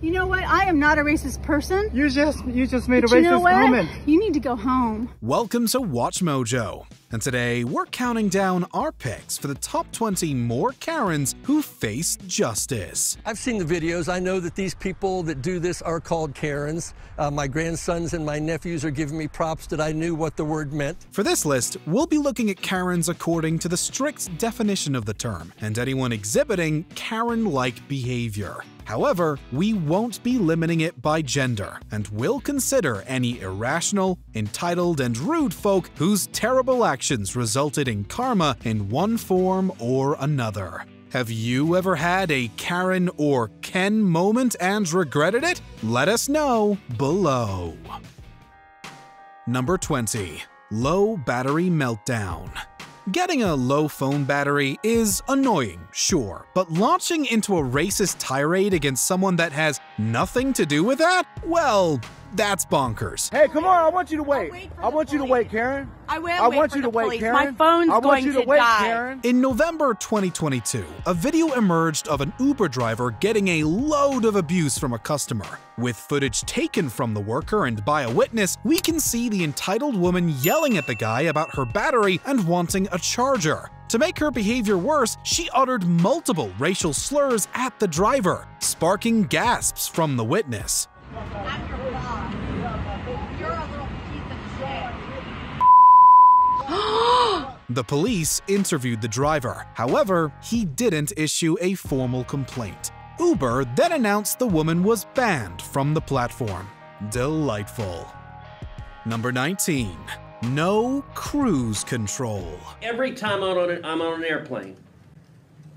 You know what? I am not a racist person. You just made a racist comment. You need to go home. Welcome to Watch Mojo. And today we're counting down our picks for the top 20 more Karens who face justice. I've seen the videos. I know that these people that do this are called Karens. My grandsons and my nephews are giving me props that I knew what the word meant. For this list, we'll be looking at Karens according to the strict definition of the term, and anyone exhibiting Karen-like behavior. However, we won't be limiting it by gender, and will consider any irrational, entitled, and rude folk whose terrible actions resulted in karma in one form or another. Have you ever had a Karen or Ken moment and regretted it? Let us know below. Number 20. Low Battery Meltdown. Getting a low phone battery is annoying, sure, but launching into a racist tirade against someone that has nothing to do with that? Well, that's bonkers. Hey, come on, I want you to wait. I want you to wait, Karen. I want you to wait, Karen. My phone's going to die. Karen. In November 2022, a video emerged of an Uber driver getting a load of abuse from a customer. With footage taken from the worker and by a witness, we can see the entitled woman yelling at the guy about her battery and wanting a charger. To make her behavior worse, she uttered multiple racial slurs at the driver, sparking gasps from the witness. I'm your boss. You're a little piece of shit. The police interviewed the driver. However, he didn't issue a formal complaint. Uber then announced the woman was banned from the platform. Delightful. Number 19. No cruise control. Every time I'm on an airplane,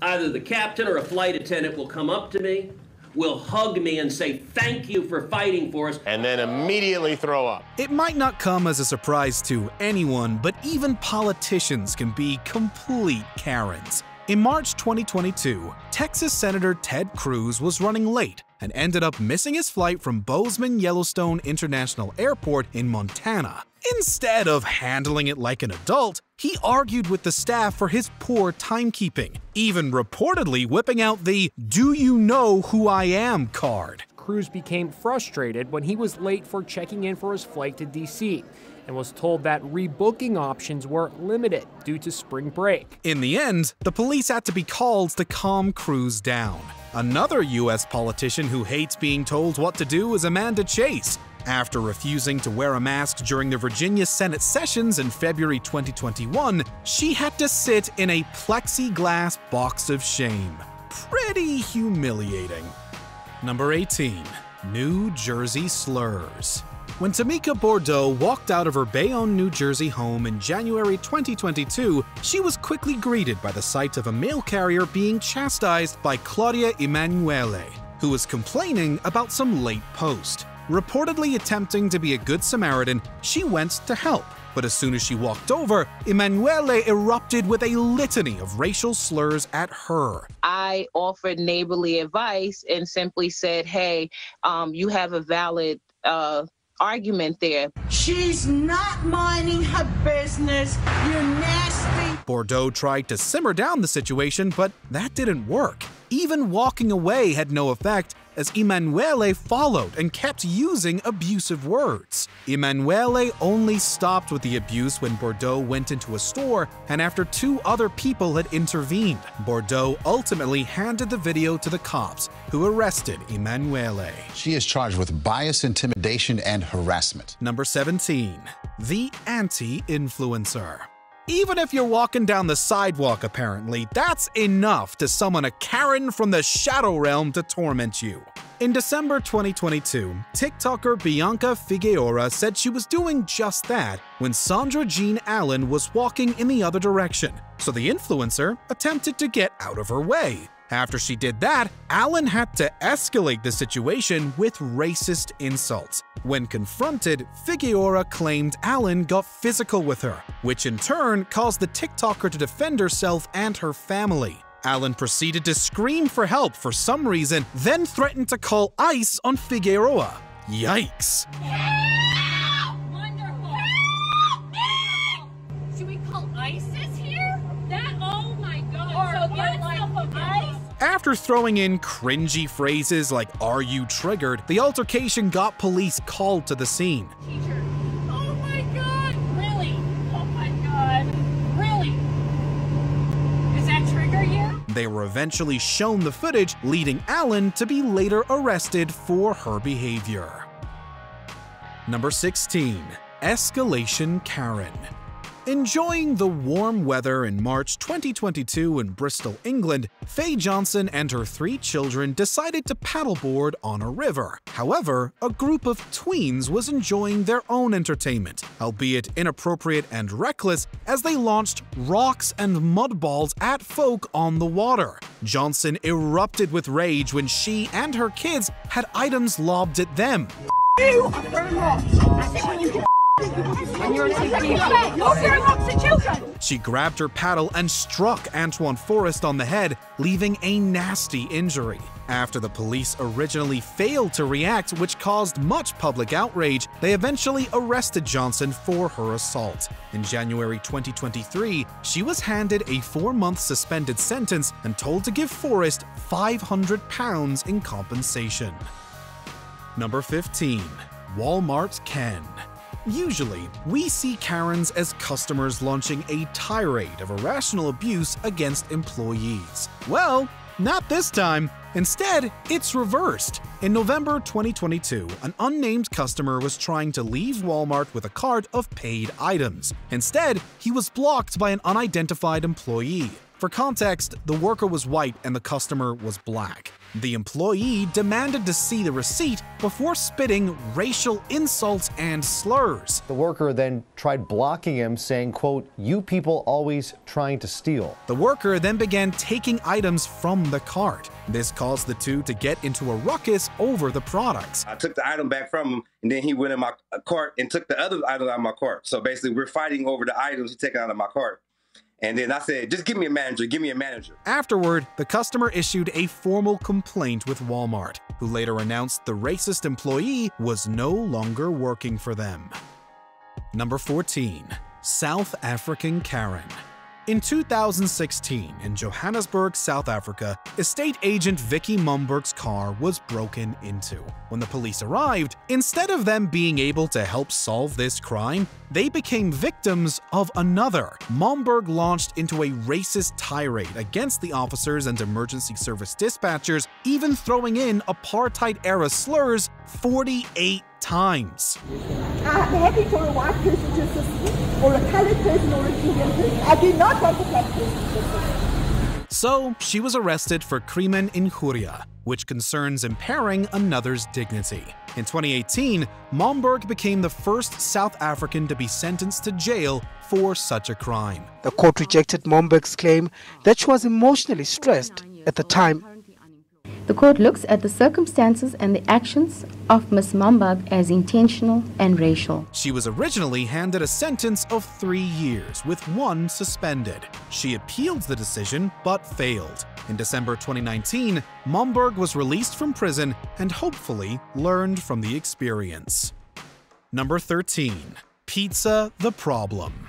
either the captain or a flight attendant will come up to me, will hug me and say thank you for fighting for us, and then immediately throw up. It might not come as a surprise to anyone, but even politicians can be complete Karens. In March 2022, Texas Senator Ted Cruz was running late and ended up missing his flight from Bozeman-Yellowstone International Airport in Montana. Instead of handling it like an adult, he argued with the staff for his poor timekeeping, even reportedly whipping out the "Do you know who I am" card. Cruz became frustrated when he was late for checking in for his flight to DC and was told that rebooking options were limited due to spring break. In the end, the police had to be called to calm Cruz down. Another U.S. politician who hates being told what to do is Amanda Chase. After refusing to wear a mask during the Virginia Senate sessions in February 2021, she had to sit in a plexiglass box of shame. Pretty humiliating. Number 18. New Jersey slurs. When Tamika Bordeaux walked out of her Bayonne, New Jersey home in January 2022, she was quickly greeted by the sight of a mail carrier being chastised by Claudia Emanuele, who was complaining about some late post. Reportedly attempting to be a good Samaritan, she went to help. But as soon as she walked over, Emanuele erupted with a litany of racial slurs at her. I offered neighborly advice and simply said, hey, you have a valid argument there. She's not minding her business, you nasty. Bordeaux tried to simmer down the situation, but that didn't work. Even walking away had no effect, as Emanuele followed and kept using abusive words. Emanuele only stopped with the abuse when Bordeaux went into a store and after two other people had intervened. Bordeaux ultimately handed the video to the cops, who arrested Emanuele. She is charged with bias, intimidation, and harassment. Number 17. The Anti-Influencer. Even if you're walking down the sidewalk, apparently, that's enough to summon a Karen from the shadow realm to torment you. In December 2022, TikToker Bianca Figueroa said she was doing just that when Sandra Jean Allen was walking in the other direction, so the influencer attempted to get out of her way. After she did that, Allen had to escalate the situation with racist insults. When confronted, Figueroa claimed Allen got physical with her, which in turn caused the TikToker to defend herself and her family. Allen proceeded to scream for help for some reason, then threatened to call ICE on Figueroa. Yikes. Wonderful. Should we call ISIS here? Oh my God. Or ICE? After throwing in cringy phrases like, "Are you triggered?" the altercation got police called to the scene. Teacher. Oh my God, really? Oh my God, really? Does that trigger you? They were eventually shown the footage, leading Allen to be later arrested for her behavior. Number 16. Escalation Karen. Enjoying the warm weather in March 2022 in Bristol, England, Faye Johnson and her 3 children decided to paddleboard on a river. However, a group of tweens was enjoying their own entertainment, albeit inappropriate and reckless, as they launched rocks and mud balls at folk on the water. Johnson erupted with rage when she and her kids had items lobbed at them. She grabbed her paddle and struck Antoine Forrest on the head, leaving a nasty injury. After the police originally failed to react, which caused much public outrage, they eventually arrested Johnson for her assault. In January 2023, she was handed a 4-month suspended sentence and told to give Forrest £500 in compensation. Number 15. Walmart Ken. Usually, we see Karens as customers launching a tirade of irrational abuse against employees. Well, not this time. Instead, it's reversed. In November 2022, an unnamed customer was trying to leave Walmart with a cart of paid items. Instead, he was blocked by an unidentified employee. For context, the worker was white and the customer was black. The employee demanded to see the receipt before spitting racial insults and slurs. The worker then tried blocking him, saying, quote, "You people always trying to steal." The worker then began taking items from the cart. This caused the two to get into a ruckus over the products. I took the item back from him, and then he went in my cart and took the other item out of my cart. So basically, we're fighting over the items he took out of my cart. And then I said, "Just give me a manager, give me a manager." Afterward, the customer issued a formal complaint with Walmart, who later announced the racist employee was no longer working for them. Number 14. South African Karen. In 2016, in Johannesburg, South Africa, estate agent Vicky Momberg's car was broken into. When the police arrived, instead of them being able to help solve this crime, they became victims of another. Momberg launched into a racist tirade against the officers and emergency service dispatchers, even throwing in apartheid-era slurs 48 times. I'm happy for a white person to assist, or a colored person, or a Indian person. I do not want a black person to assist. So, she was arrested for crimen injuria, which concerns impairing another's dignity. In 2018, Momberg became the first South African to be sentenced to jail for such a crime. The court rejected Momberg's claim that she was emotionally stressed at the time. The court looks at the circumstances and the actions of Ms. Momberg as intentional and racial. She was originally handed a sentence of 3 years, with 1 suspended. She appealed the decision, but failed. In December 2019, Momberg was released from prison and hopefully learned from the experience. Number 13. Pizza the problem.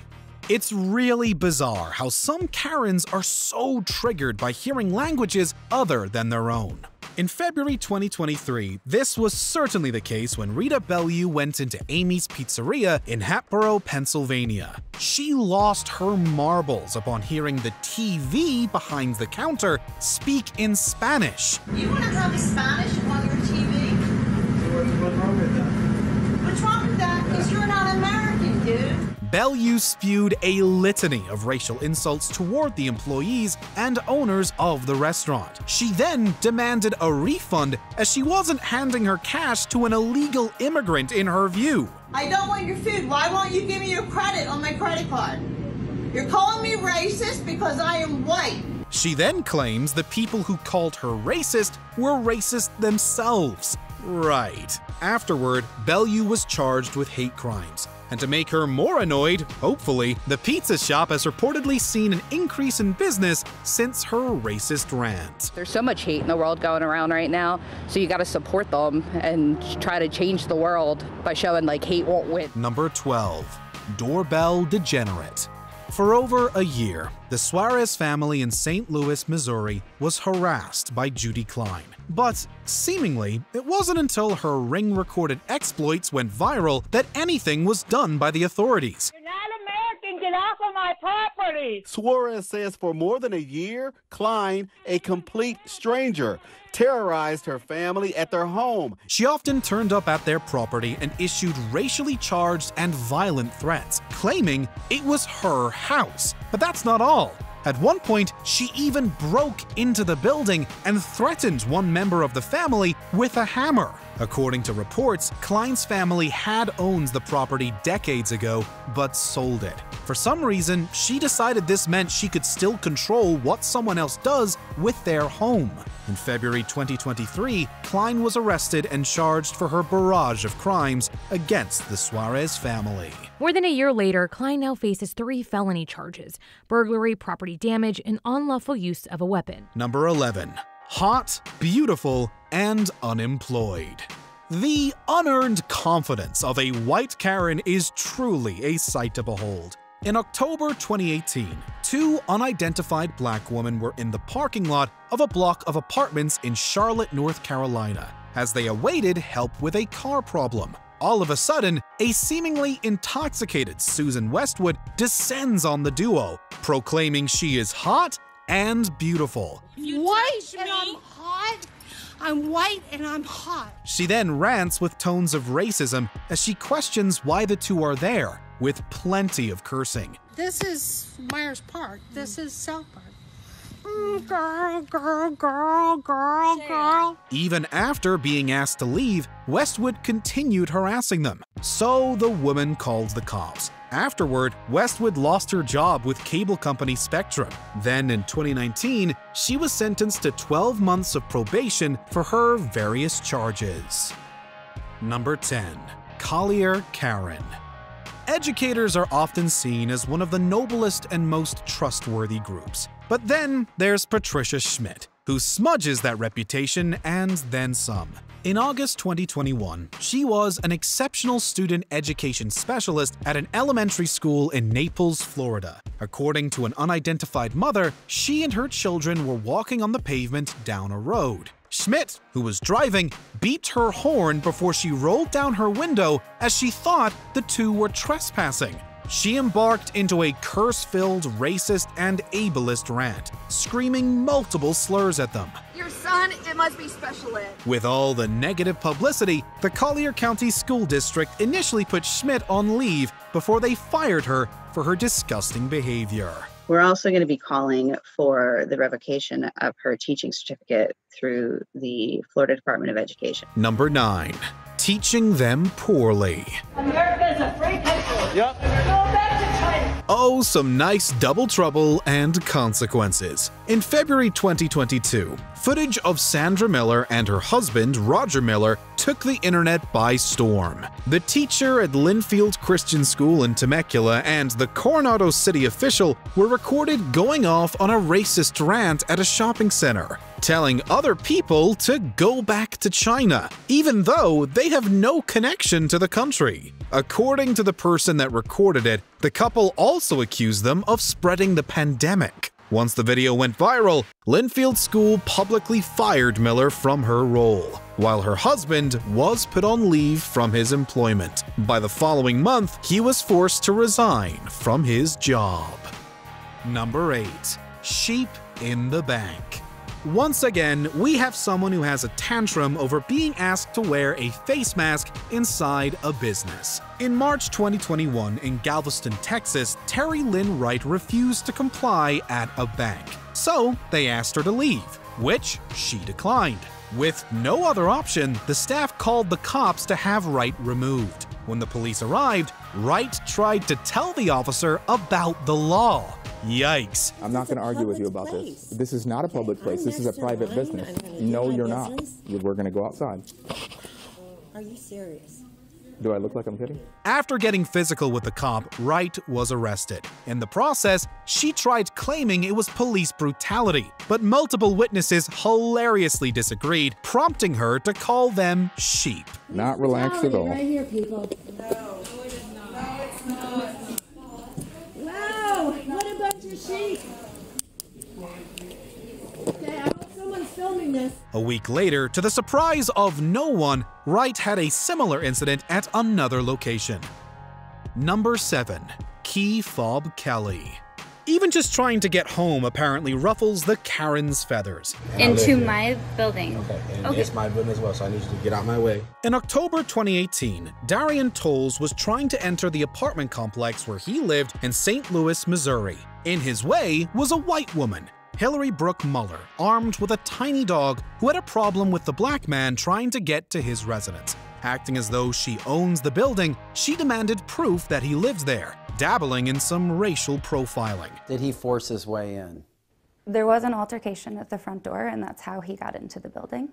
It's really bizarre how some Karens are so triggered by hearing languages other than their own. In February 2023, this was certainly the case when Rita Bellew went into Amy's Pizzeria in Hatboro, Pennsylvania. She lost her marbles upon hearing the TV behind the counter speak in Spanish. You want to tell me Spanish on your TV? What's wrong with that? What's wrong with that? Because you're not American, dude. Bellew spewed a litany of racial insults toward the employees and owners of the restaurant. She then demanded a refund as she wasn't handing her cash to an illegal immigrant in her view. I don't want your food. Why won't you give me your credit on my credit card? You're calling me racist because I am white. She then claims the people who called her racist were racist themselves. Right. Afterward, Bellew was charged with hate crimes. And to make her more annoyed, hopefully, the pizza shop has reportedly seen an increase in business since her racist rant. There's so much hate in the world going around right now, so you gotta support them and try to change the world by showing like hate won't win. Number 12. Doorbell Degenerate. For over a year, the Suarez family in St. Louis, Missouri was harassed by Judy Klein. But seemingly, it wasn't until her ring-recorded exploits went viral that anything was done by the authorities. You're not American, get off of my property! Suarez says for more than a year, Klein, a complete stranger, terrorized her family at their home. She often turned up at their property and issued racially charged and violent threats, claiming it was her house. But that's not all. At one point, she even broke into the building and threatened one member of the family with a hammer. According to reports, Klein's family had owned the property decades ago, but sold it. For some reason, she decided this meant she could still control what someone else does with their home. In February 2023, Klein was arrested and charged for her barrage of crimes against the Suarez family. More than a year later, Klein now faces 3 felony charges: burglary, property damage, and unlawful use of a weapon. Number 11. Hot, beautiful, and unemployed. The unearned confidence of a white Karen is truly a sight to behold. In October 2018, 2 unidentified black women were in the parking lot of a block of apartments in Charlotte, North Carolina, as they awaited help with a car problem. All of a sudden, a seemingly intoxicated Susan Westwood descends on the duo, proclaiming she is hot and beautiful. White and I'm hot. I'm white and I'm hot. She then rants with tones of racism as she questions why the two are there, with plenty of cursing. This is Myers Park. This is South Park. Girl, girl, girl, girl, girl. Even after being asked to leave, Westwood continued harassing them. So the woman called the cops. Afterward, Westwood lost her job with cable company Spectrum. Then in 2019, she was sentenced to 12 months of probation for her various charges. Number 10. Collier Karen. Educators are often seen as one of the noblest and most trustworthy groups. But then there's Patricia Schmidt, who smudges that reputation and then some. In August 2021, she was an exceptional student education specialist at an elementary school in Naples, Florida. According to an unidentified mother, she and her children were walking on the pavement down a road. Schmidt, who was driving, beeped her horn before she rolled down her window as she thought the two were trespassing. She embarked into a curse-filled, racist, and ableist rant, screaming multiple slurs at them. Your son, it must be special ed. With all the negative publicity, the Collier County School District initially put Schmidt on leave before they fired her for her disgusting behavior. We're also going to be calling for the revocation of her teaching certificate through the Florida Department of Education. Number 9. Teaching them poorly. America is a free country. Yep. Go back to China. Oh, some nice double trouble and consequences. In February 2022, footage of Sandra Miller and her husband, Roger Miller, took the internet by storm. The teacher at Linfield Christian School in Temecula and the Coronado City official were recorded going off on a racist rant at a shopping center, telling other people to go back to China, even though they have no connection to the country. According to the person that recorded it, the couple also accused them of spreading the pandemic. Once the video went viral, Linfield School publicly fired Miller from her role, while her husband was put on leave from his employment. By the following month, he was forced to resign from his job. Number 8. Sheep in the bank. Once again, we have someone who has a tantrum over being asked to wear a face mask inside a business. In March 2021 in Galveston, Texas, Terry Lynn Wright refused to comply at a bank. So they asked her to leave, which she declined. With no other option, the staff called the cops to have Wright removed. When the police arrived, Wright tried to tell the officer about the law. Yikes. I'm not going to argue with you about this. This is not a public place. This is a private business. No, you're not. We're going to go outside. Are you serious? Do I look like I'm kidding? After getting physical with the cop, Wright was arrested. In the process, she tried claiming it was police brutality, but multiple witnesses hilariously disagreed, prompting her to call them sheep. Not relaxed at all. Right here, people. No, it is not. No, it's not. No. Someone's filming this. A week later, to the surprise of no one, Wright had a similar incident at another location. Number 7. Key Fob Kelly. Even just trying to get home apparently ruffles the Karen's feathers. Into my building. Okay, and it's my building as well, so I need you to get out my way. In October 2018, Darian Tolles was trying to enter the apartment complex where he lived in St. Louis, Missouri. In his way was a white woman, Hillary Brooke Muller, armed with a tiny dog who had a problem with the black man trying to get to his residence. Acting as though she owns the building, she demanded proof that he lives there, dabbling in some racial profiling. Did he force his way in? There was an altercation at the front door, and that's how he got into the building.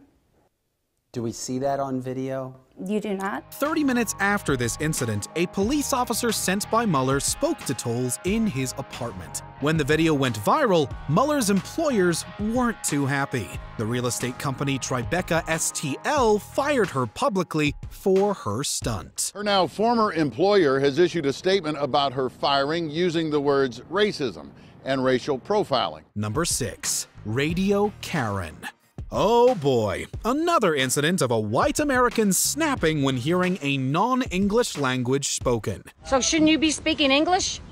Do we see that on video? You do not. 30 minutes after this incident, a police officer sent by Muller spoke to Tolles in his apartment. When the video went viral, Muller's employers weren't too happy. The real estate company Tribeca STL fired her publicly for her stunt. Her now former employer has issued a statement about her firing using the words racism and racial profiling. Number 6. Radio Karen. Oh boy, another incident of a white American snapping when hearing a non-English language spoken. So shouldn't you be speaking English?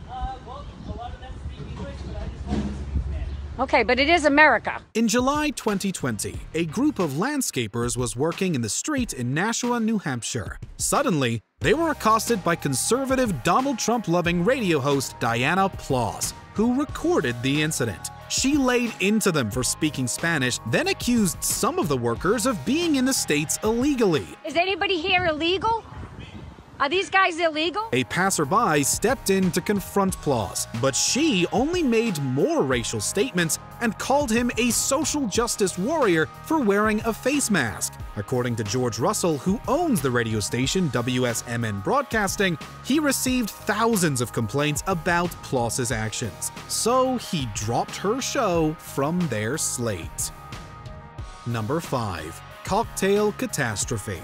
Okay, but it is America. In July 2020, a group of landscapers was working in the street in Nashua, New Hampshire. Suddenly, they were accosted by conservative Donald Trump-loving radio host Diana Plaus, who recorded the incident. She laid into them for speaking Spanish, then accused some of the workers of being in the States illegally. Is anybody here illegal? Are these guys illegal? A passerby stepped in to confront Plaus, but she only made more racial statements and called him a social justice warrior for wearing a face mask. According to George Russell, who owns the radio station WSMN Broadcasting, he received thousands of complaints about Plaus's actions, so he dropped her show from their slate. Number 5. Cocktail Catastrophe.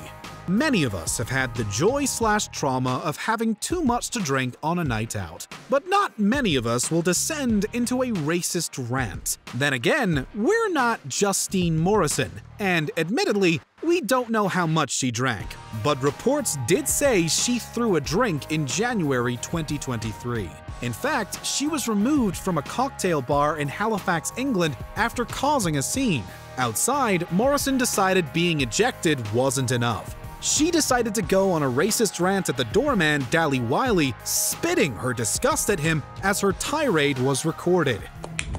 Many of us have had the joy/trauma of having too much to drink on a night out, but not many of us will descend into a racist rant. Then again, we're not Justine Morrison, and admittedly, we don't know how much she drank, but reports did say she threw a drink in January 2023. In fact, she was removed from a cocktail bar in Halifax, England after causing a scene. Outside, Morrison decided being ejected wasn't enough. She decided to go on a racist rant at the doorman, Dally Wiley, spitting her disgust at him as her tirade was recorded.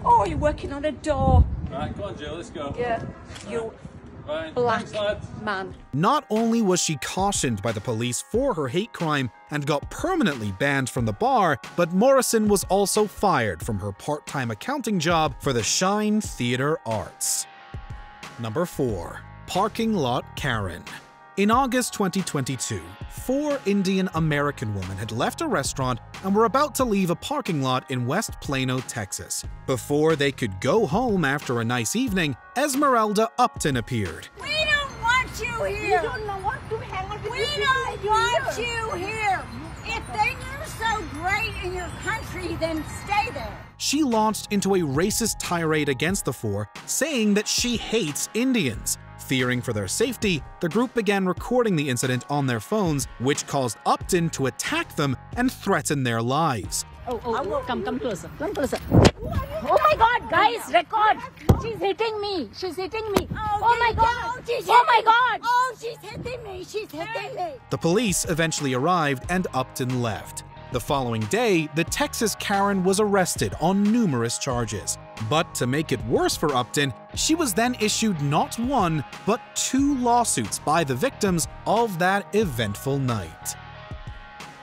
Oh, you're working on a door. Right, go on, Jill, let's go. Yeah, you Right, black thanks, lads. man. Not only was she cautioned by the police for her hate crime and got permanently banned from the bar, but Morrison was also fired from her part-time accounting job for the Shine Theatre Arts. Number 4. Parking Lot Karen. In August 2022, 4 Indian American women had left a restaurant and were about to leave a parking lot in West Plano, Texas. Before they could go home after a nice evening, Esmeralda Upton appeared. We don't want you here. You don't know what to hang on. We don't want you here. If they are so great in your country, then stay there. She launched into a racist tirade against the 4, saying that she hates Indians. Fearing for their safety, the group began recording the incident on their phones, which caused Upton to attack them and threaten their lives. Come closer. Come closer. Oh my God, guys, record. She's hitting me. She's hitting me. Oh my God. Oh my God. Oh, she's hitting me. She's hitting me. The police eventually arrived and Upton left. The following day, the Texas Karen was arrested on numerous charges. But to make it worse for Upton, she was then issued not 1, but 2 lawsuits by the victims of that eventful night.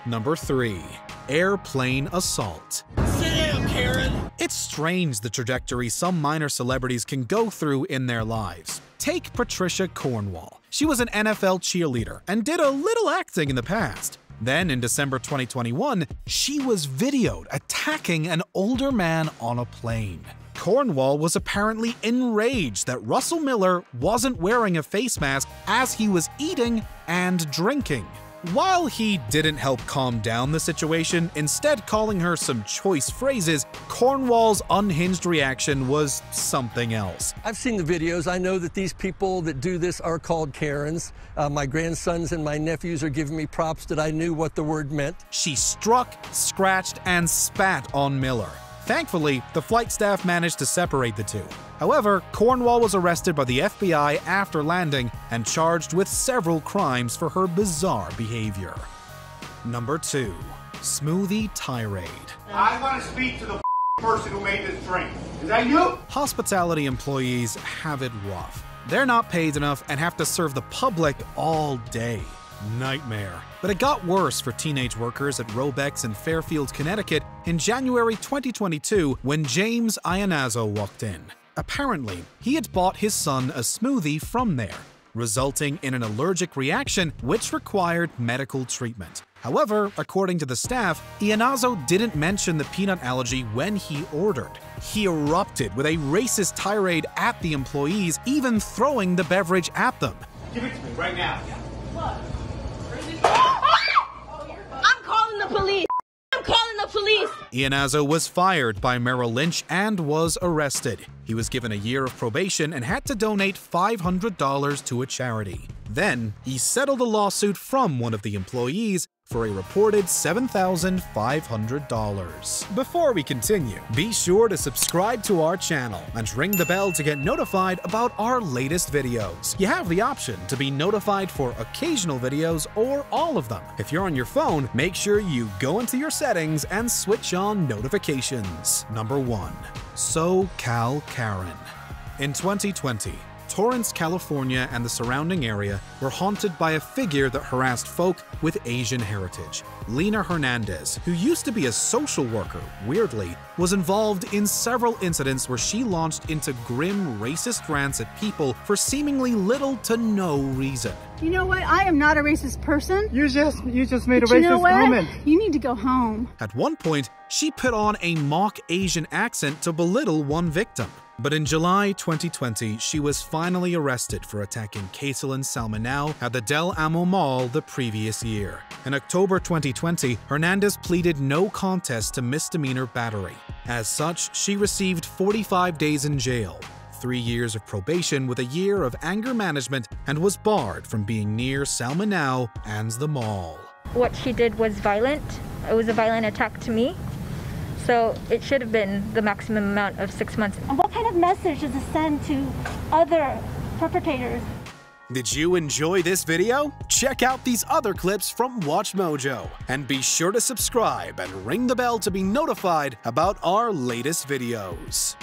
Number 3. Airplane Assault. Sit down, Karen. It's strange the trajectory some minor celebrities can go through in their lives. Take Patricia Cornwall. She was an NFL cheerleader and did a little acting in the past. Then, in December 2021, she was videoed attacking an older man on a plane. Cornwall was apparently enraged that Russell Miller wasn't wearing a face mask as he was eating and drinking. While he didn't help calm down the situation, instead calling her some choice phrases, Cornwall's unhinged reaction was something else. I've seen the videos. I know that these people that do this are called Karens. My grandsons and my nephews are giving me props that I knew what the word meant. She struck, scratched, and spat on Miller. Thankfully, the flight staff managed to separate the two. However, Cornwall was arrested by the FBI after landing and charged with several crimes for her bizarre behavior. Number 2. Smoothie tirade. I want to speak to the person who made this drink. Is that you? Hospitality employees have it rough. They're not paid enough and have to serve the public all day. Nightmare. But it got worse for teenage workers at Robex in Fairfield, Connecticut in January 2022 when James Iannazzo walked in. Apparently, he had bought his son a smoothie from there, resulting in an allergic reaction which required medical treatment. However, according to the staff, Iannazzo didn't mention the peanut allergy when he ordered. He erupted with a racist tirade at the employees, even throwing the beverage at them. Give it to me right now. What? I'm calling the police. I'm calling the police. Iannazzo was fired by Merrill Lynch and was arrested. He was given a year of probation and had to donate $500 to a charity. Then, he settled a lawsuit from one of the employees for a reported $7,500. Before we continue, be sure to subscribe to our channel and ring the bell to get notified about our latest videos. You have the option to be notified for occasional videos or all of them. If you're on your phone, make sure you go into your settings and switch on notifications. Number 1. SOCAL Karen. In 2020, Torrance, California and the surrounding area were haunted by a figure that harassed folk with Asian heritage. Lena Hernandez, who used to be a social worker, weirdly, was involved in several incidents where she launched into grim racist rants at people for seemingly little to no reason. You know what? I am not a racist person. You just made a racist comment. You need to go home. At one point, she put on a mock Asian accent to belittle one victim. But in July 2020, she was finally arrested for attacking Caitlin Salmonau at the Del Amo Mall the previous year. In October 2020, Hernandez pleaded no contest to misdemeanor battery. As such, she received 45 days in jail, 3 years of probation with a year of anger management, and was barred from being near Salmonau and the mall. What she did was violent. It was a violent attack to me. So it should have been the maximum amount of 6 months. And what kind of message does it send to other perpetrators? Did you enjoy this video? Check out these other clips from WatchMojo. And be sure to subscribe and ring the bell to be notified about our latest videos.